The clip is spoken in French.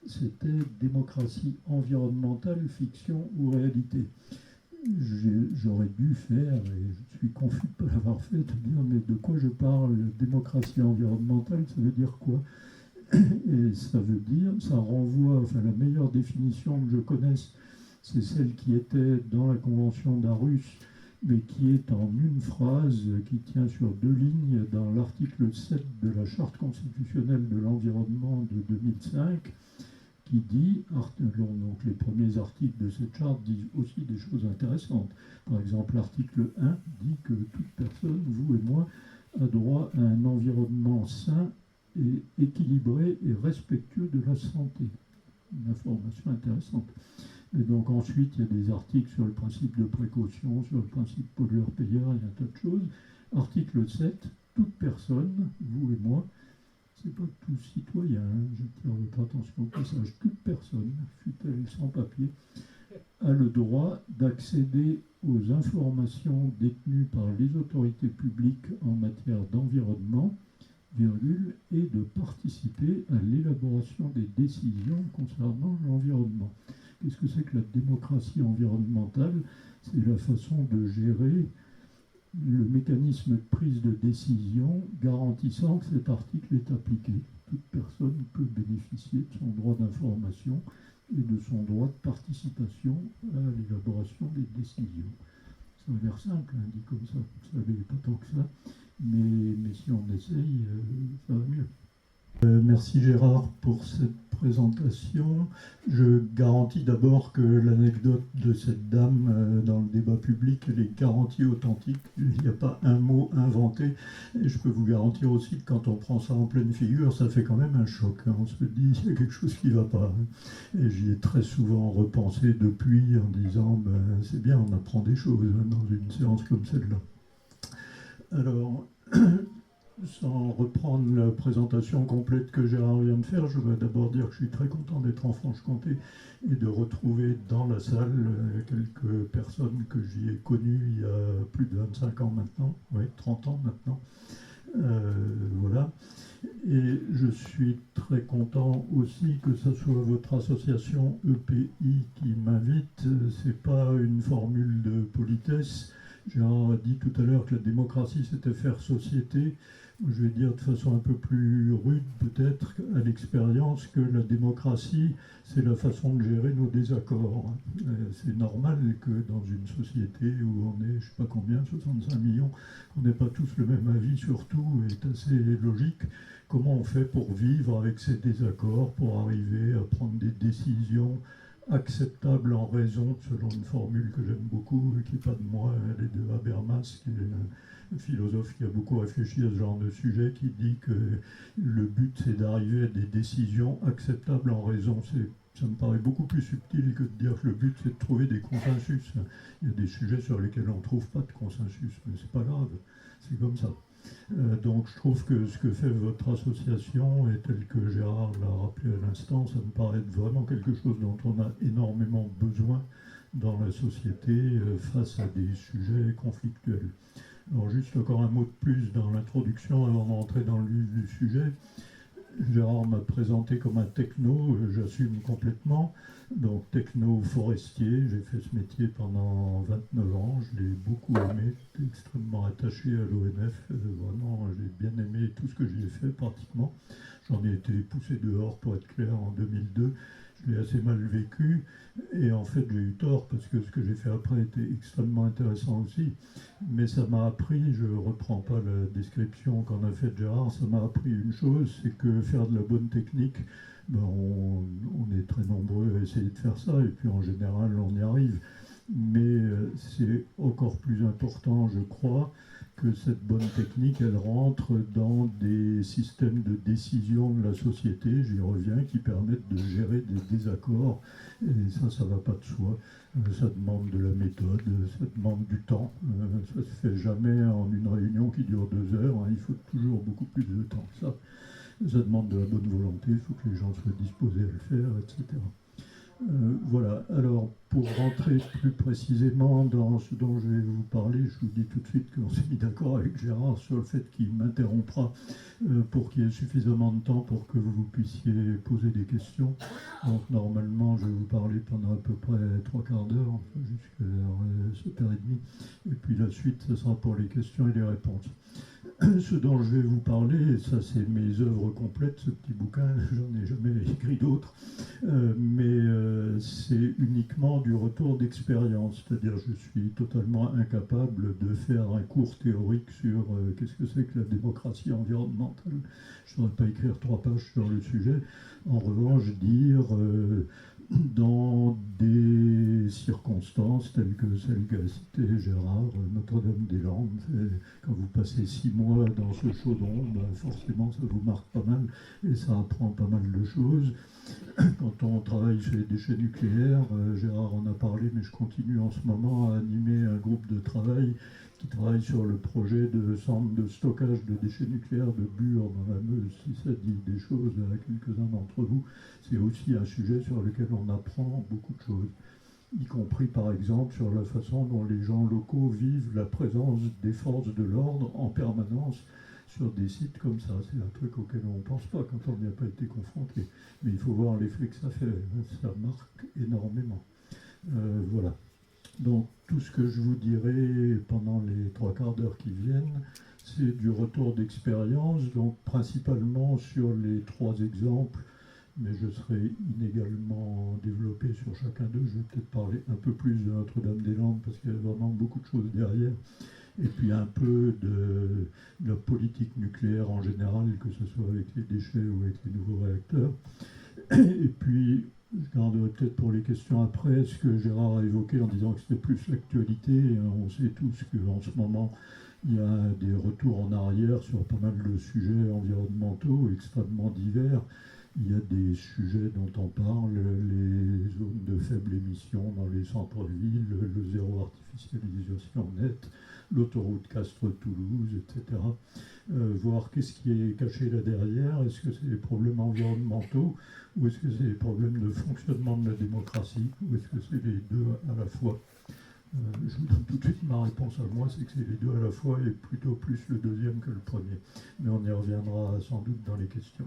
c'était démocratie environnementale, fiction ou réalité. J'aurais dû faire, et je suis confus de ne pas l'avoir fait, de dire mais de quoi je parle? Démocratie environnementale, ça veut dire quoi? Et ça veut dire, ça renvoie, enfin la meilleure définition que je connaisse, c'est celle qui était dans la Convention d'Aarhus, mais qui est en une phrase, qui tient sur 2 lignes dans l'article 7 de la Charte constitutionnelle de l'environnement de 2005, qui dit, donc les premiers articles de cette charte disent aussi des choses intéressantes. Par exemple, l'article 1 dit que toute personne, vous et moi, a droit à un environnement sain et équilibré et respectueux de la santé. Une information intéressante. Et donc ensuite, il y a des articles sur le principe de précaution, sur le principe pollueur-payeur, il y a un tas de choses. Article 7, toute personne, vous et moi, c'est pas tout citoyen, j'attire votre attention au passage, toute personne, fût-elle sans papier, a le droit d'accéder aux informations détenues par les autorités publiques en matière d'environnement, et de participer à l'élaboration des décisions concernant l'environnement. Qu'est-ce que c'est que la démocratie environnementale? C'est la façon de gérer le mécanisme de prise de décision garantissant que cet article est appliqué. Toute personne peut bénéficier de son droit d'information et de son droit de participation à l'élaboration des décisions. Ça a l'air simple, hein, dit comme ça. Ça n'est pas tant que ça, mais si on essaye, ça va mieux. Merci Gérard pour cette présentation. Je garantis d'abord que l'anecdote de cette dame dans le débat public, elle est garantie authentique. Il n'y a pas un mot inventé. Et je peux vous garantir aussi que quand on prend ça en pleine figure, ça fait quand même un choc. Hein. On se dit, il y a quelque chose qui ne va pas. Hein. Et j'y ai très souvent repensé depuis en disant, ben, c'est bien, on apprend des choses hein, dans une séance comme celle-là. Alors, sans reprendre la présentation complète que Gérard vient de faire, je voudrais d'abord dire que je suis très content d'être en Franche-Comté et de retrouver dans la salle quelques personnes que j'y ai connues il y a plus de 25 ans maintenant, oui, 30 ans maintenant. Voilà. Et je suis très content aussi que ce soit votre association EPI qui m'invite. Ce n'est pas une formule de politesse. Gérard a dit tout à l'heure que la démocratie, c'était faire société. Je vais dire de façon un peu plus rude peut-être à l'expérience que la démocratie, c'est la façon de gérer nos désaccords. C'est normal que dans une société où on est, je ne sais pas combien, 65 millions, on n'ait pas tous le même avis sur tout, est assez logique. Comment on fait pour vivre avec ces désaccords, pour arriver à prendre des décisions acceptables en raison, selon une formule que j'aime beaucoup, qui n'est pas de moi, elle est de Habermas, qui est un philosophe qui a beaucoup réfléchi à ce genre de sujet, qui dit que le but c'est d'arriver à des décisions acceptables en raison. Ça me paraît beaucoup plus subtil que de dire que le but c'est de trouver des consensus. Il y a des sujets sur lesquels on ne trouve pas de consensus, mais c'est pas grave, c'est comme ça. Donc je trouve que ce que fait votre association, et tel que Gérard l'a rappelé à l'instant, ça me paraît être vraiment quelque chose dont on a énormément besoin dans la société face à des sujets conflictuels. Alors juste encore un mot de plus dans l'introduction avant d'entrer dans le vif du sujet. Gérard m'a présenté comme un techno, j'assume complètement. Donc techno-forestier, j'ai fait ce métier pendant 29 ans, je l'ai beaucoup aimé, j'étais extrêmement attaché à l'ONF, vraiment j'ai bien aimé tout ce que j'y ai fait pratiquement. J'en ai été poussé dehors pour être clair en 2002, je l'ai assez mal vécu et en fait j'ai eu tort parce que ce que j'ai fait après était extrêmement intéressant aussi, mais ça m'a appris, je ne reprends pas la description qu'en a faite Gérard, ça m'a appris une chose, c'est que faire de la bonne technique, ben on est très nombreux à essayer de faire ça et puis en général on y arrive, mais c'est encore plus important je crois que cette bonne technique, elle rentre dans des systèmes de décision de la société, j'y reviens, qui permettent de gérer des désaccords. Et ça ne va pas de soi. Ça demande de la méthode, ça demande du temps. Ça ne se fait jamais en une réunion qui dure 2 heures. Hein. Il faut toujours beaucoup plus de temps que ça. Ça demande de la bonne volonté, il faut que les gens soient disposés à le faire, etc. Voilà. Alors, pour rentrer plus précisément dans ce dont je vais vous parler, je vous dis tout de suite qu'on s'est mis d'accord avec Gérard sur le fait qu'il m'interrompra pour qu'il y ait suffisamment de temps pour que vous puissiez poser des questions. Donc normalement, je vais vous parler pendant à peu près 3/4 d'heure, jusqu'à 7h30. Et puis la suite, ce sera pour les questions et les réponses. Ce dont je vais vous parler, ça c'est mes œuvres complètes, ce petit bouquin, j'en ai jamais écrit d'autres, mais c'est uniquement du retour d'expérience, c'est-à-dire je suis totalement incapable de faire un cours théorique sur qu'est-ce que c'est que la démocratie environnementale. Je ne saurais pas écrire 3 pages sur le sujet. En revanche, dire dans des circonstances telles que celles qu'a cité Gérard, Notre-Dame-des-Landes, quand vous passez 6 mois dans ce chaudron, ben forcément ça vous marque pas mal et ça apprend pas mal de choses. Quand on travaille sur les déchets nucléaires, Gérard en a parlé, mais je continue en ce moment à animer un groupe de travail qui travaille sur le projet de centre de stockage de déchets nucléaires de Bure dans la Meuse. Si ça dit des choses à quelques-uns d'entre vous, c'est aussi un sujet sur lequel on apprend beaucoup de choses, y compris par exemple sur la façon dont les gens locaux vivent la présence des forces de l'ordre en permanence sur des sites comme ça. C'est un truc auquel on ne pense pas quand on n'y a pas été confronté. Mais il faut voir l'effet que ça fait. Ça marque énormément. Voilà. Donc tout ce que je vous dirai pendant les 3/4 d'heure qui viennent, c'est du retour d'expérience, donc principalement sur les 3 exemples, mais je serai inégalement développé sur chacun d'eux. Je vais peut-être parler un peu plus de Notre-Dame-des-Landes parce qu'il y a vraiment beaucoup de choses derrière. Et puis un peu de la politique nucléaire en général, que ce soit avec les déchets ou avec les nouveaux réacteurs. Et puis, je garderai peut-être pour les questions après ce que Gérard a évoqué en disant que c'était plus l'actualité. On sait tous qu'en ce moment, il y a des retours en arrière sur pas mal de sujets environnementaux extrêmement divers. Il y a des sujets dont on parle, les zones de faible émission dans les centres-villes, le zéro artificialisation nette, l'autoroute Castres-Toulouse, etc. Voir qu'est-ce qui est caché là derrière. Est-ce que c'est des problèmes environnementaux ou est-ce que c'est des problèmes de fonctionnement de la démocratie ou est-ce que c'est les deux à la fois? Je vous donne tout de suite ma réponse à moi, c'est que c'est les deux à la fois et plutôt plus le deuxième que le premier. Mais on y reviendra sans doute dans les questions.